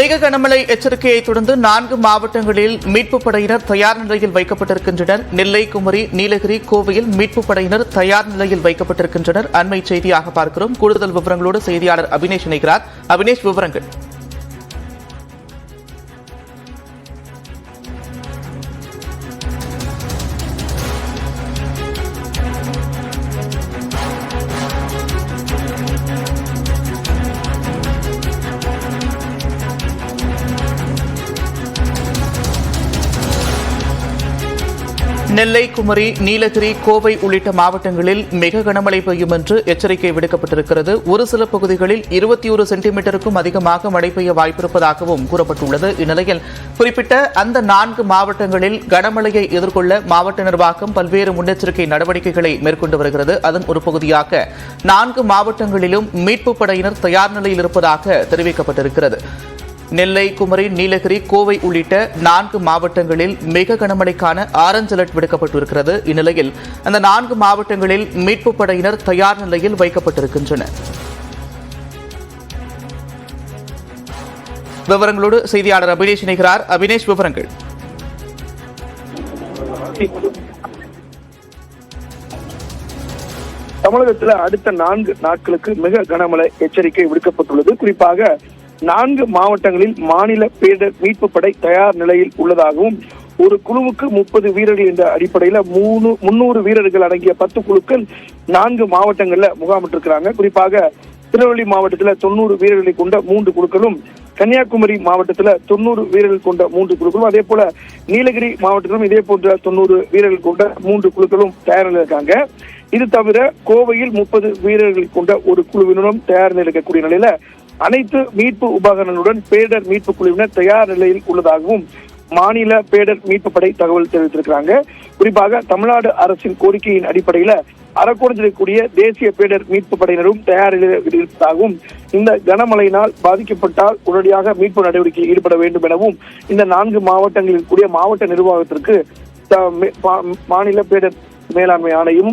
மிக கனமழை எச்சரிக்கையை தொடர்ந்து 4 மாவட்டங்களில் மீட்புப் படையினர் தயார் நிலையில் வைக்கப்பட்டிருக்கின்றனர். நெல்லை, குமரி, நீலகிரி, கோவையில் மீட்புப் படையினர் தயார் நிலையில் வைக்கப்பட்டிருக்கின்றனர். அண்மை செய்தியாக பார்க்கிறோம். கூடுதல் விவரங்களோடு செய்தியாளர் அபினேஷ் இணைக்கிறார். அபினேஷ், விவரங்கள். நெல்லை, குமரி, நீலகிரி, கோவை உள்ளிட்ட மாவட்டங்களில் மிக கனமழை பெய்யும் என்று எச்சரிக்கை விடுக்கப்பட்டிருக்கிறது. ஒரு சில பகுதிகளில் 21 சென்டிமீட்டருக்கும் அதிகமாக மழை பெய்ய வாய்ப்பிருப்பதாகவும் கூறப்பட்டுள்ளது. இந்நிலையில் குறிப்பிட்ட அந்த 4 மாவட்டங்களில் கனமழையை எதிர்கொள்ள மாவட்ட நிர்வாகம் பல்வேறு முன்னெச்சரிக்கை நடவடிக்கைகளை மேற்கொண்டு வருகிறது. அதன் ஒரு பகுதியாக 4 மாவட்டங்களிலும் மீட்புப் படையினர் தயார் நிலையில் இருப்பதாக தெரிவிக்கப்பட்டிருக்கிறது. நெல்லை, குமரி, நீலகிரி, கோவை உள்ளிட்ட 4 மாவட்டங்களில் மிக கனமழைக்கான ஆரஞ்ச் அலர்ட் விடுக்கப்பட்டிருக்கிறது. இந்நிலையில் அந்த 4 மாவட்டங்களில் மீட்புப் படையினர் தயார் நிலையில் வைக்கப்பட்டிருக்கின்றனர். விவரங்களோடு செய்தியாளர் அபினேஷ் இணைகிறார். அபினேஷ், விவரங்கள். தமிழகத்தில் அடுத்த 4 நாட்களுக்கு மிக கனமழை எச்சரிக்கை விடுக்கப்பட்டுள்ளது. குறிப்பாக 4 மாவட்டங்களில் மாநில பேரிடர் மீட்பு படை தயார் நிலையில் உள்ளதாகவும் ஒரு குழுவுக்கு 30 வீரர்கள் என்ற அடிப்படையில 300 வீரர்கள் அடங்கிய 10 குழுக்கள் 4 மாவட்டங்கள்ல முகாமிட்டிருக்கிறாங்க. குறிப்பாக திருநெல்வேலி மாவட்டத்தில் 90 வீரர்களை கொண்ட 3 குழுக்களும், கன்னியாகுமரி மாவட்டத்தில் 90 வீரர்கள் கொண்ட 3 குழுக்களும், அதே போல நீலகிரி மாவட்டத்திலும் இதே போன்ற 90 வீரர்கள் கொண்ட 3 குழுக்களும் தயார் நிலையில் இருக்காங்க. இது தவிர கோவையில் 30 வீரர்கள் கொண்ட ஒரு குழுவினரும் தயார் நிலையில் இருக்கக்கூடிய நிலையில அனைத்து மீட்பு உபகரணங்களுடன் பேரிடர் மீட்பு குழுவினர் தயார் நிலையில் உள்ளதாகவும் மாநில பேரிடர் மீட்பு படை தகவல் தெரிவித்திருக்கிறாங்க. குறிப்பாக தமிழ்நாடு அரசின் கோரிக்கையின் அடிப்படையில அரக்கோணத்தில் இருக்கக்கூடிய தேசிய பேரிடர் மீட்பு படையினரும் தயார் நிலையில் இருப்பதாகவும், இந்த கனமழையினால் பாதிக்கப்பட்டால் உடனடியாக மீட்பு நடவடிக்கையில் ஈடுபட வேண்டும் எனவும் இந்த 4 மாவட்டங்களில் கூடிய மாவட்ட நிர்வாகத்திற்கு மாநில பேரிடர் மேலாண்மை ஆணையம்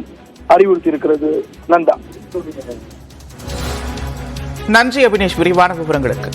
அறிவுறுத்தி இருக்கிறது. நந்தா. நன்றி அபினேஷ், விரிவான விவரங்களுக்கு.